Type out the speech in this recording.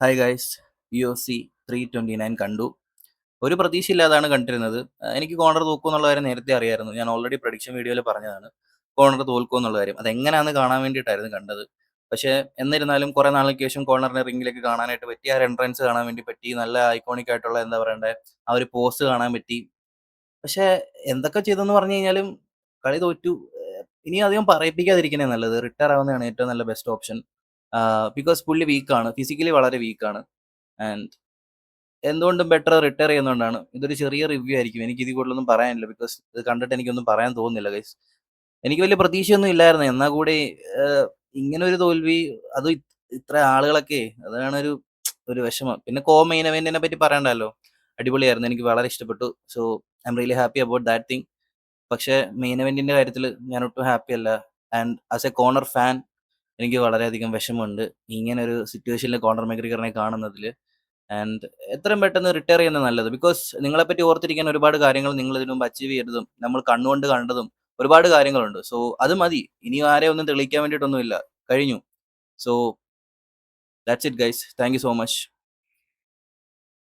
Hi guys, UFC 329 കണ്ടു. ഒരു പ്രതീക്ഷയില്ലാതാണ് കണ്ടിരുന്നത്. എനിക്ക് കോർണർ തോക്കും എന്നുള്ള കാര്യം നേരത്തെ അറിയായിരുന്നു. ഞാൻ ഓൾറെഡി പ്രഡിക്ഷൻ വീഡിയോയിൽ പറഞ്ഞതാണ് കോർണർ തോൽക്കും എന്നുള്ള കാര്യം. അതെങ്ങനെയാണെന്ന് കാണാൻ വേണ്ടിയിട്ടായിരുന്നു കണ്ടത്. പക്ഷേ എന്നിരുന്നാലും കുറേ നാൾക്ക് ശേഷം കോർണറിനെ റിംഗിലേക്ക് കാണാനായിട്ട് പറ്റി. ആ എൻട്രൻസ് കാണാൻ വേണ്ടി പറ്റി. നല്ല ഐക്കോണിക് ആയിട്ടുള്ള എന്താ പറയണ്ടേ, ആ ഒരു പോസ്റ്റ് കാണാൻ പറ്റി. പക്ഷേ എന്തൊക്കെ ചെയ്തെന്ന് പറഞ്ഞു കഴിഞ്ഞാലും കളി തോറ്റു. ഇനി അധികം പറയിപ്പിക്കാതിരിക്കുന്നേ നല്ലത്. റിട്ടയർ ആവുന്നതാണ് ഏറ്റവും നല്ല ബെസ്റ്റ് ഓപ്ഷൻ. ബിക്കോസ് പുള്ളി വീക്കാണ്, ഫിസിക്കലി വളരെ വീക്കാണ്. ആൻഡ് എന്തുകൊണ്ടും ബെറ്റർ റിട്ടയർ ചെയ്യുന്നതുകൊണ്ടാണ്. ഇതൊരു ചെറിയ റിവ്യൂ ആയിരിക്കും. എനിക്ക് ഇതിൽ കൂടുതലൊന്നും പറയാനില്ല. ബിക്കോസ് ഇത് കണ്ടിട്ട് എനിക്കൊന്നും പറയാൻ തോന്നുന്നില്ല ഗൈസ്. എനിക്ക് വലിയ പ്രതീക്ഷയൊന്നും ഇല്ലായിരുന്നു. എന്നാൽ കൂടി ഇങ്ങനെ ഒരു തോൽവി, അത് ഇത്ര ആളുകളൊക്കെ, അതാണ് ഒരു വിഷമം. പിന്നെ മെയിൻ ഇവന്റിനെ പറ്റി പറയണ്ടല്ലോ, അടിപൊളിയായിരുന്നു. എനിക്ക് വളരെ ഇഷ്ടപ്പെട്ടു. So I am really happy about that thing. പക്ഷേ മെയിൻ ഇവന്റിന്റെ കാര്യത്തിൽ ഞാൻ ഒട്ടും ഹാപ്പി അല്ല. And as A corner fan എനിക്ക് വളരെയധികം വിഷമമുണ്ട് ഇങ്ങനെ ഒരു സിറ്റുവേഷനിൽ കോർണർ മെഗ്രിഗറിനെ കാണുന്നതിൽ. ആൻഡ് എത്രയും പെട്ടെന്ന് റിട്ടയർ ചെയ്യുന്നത് നല്ലത്. ബിക്കോസ് നിങ്ങളെപ്പറ്റി ഓർത്തിരിക്കാൻ ഒരുപാട് കാര്യങ്ങൾ നിങ്ങൾ ഇതിനു മുമ്പ് അച്ചീവ് ചെയ്തതും നമ്മൾ കണ്ണുകൊണ്ട് കണ്ടതും ഒരുപാട് കാര്യങ്ങളുണ്ട്. സോ അത് മതി. ഇനി ആരെയും ഒന്നും തെളിയിക്കാൻ വേണ്ടിയിട്ടൊന്നുമില്ല. കഴിഞ്ഞു. So that's it guys. Thank you so much.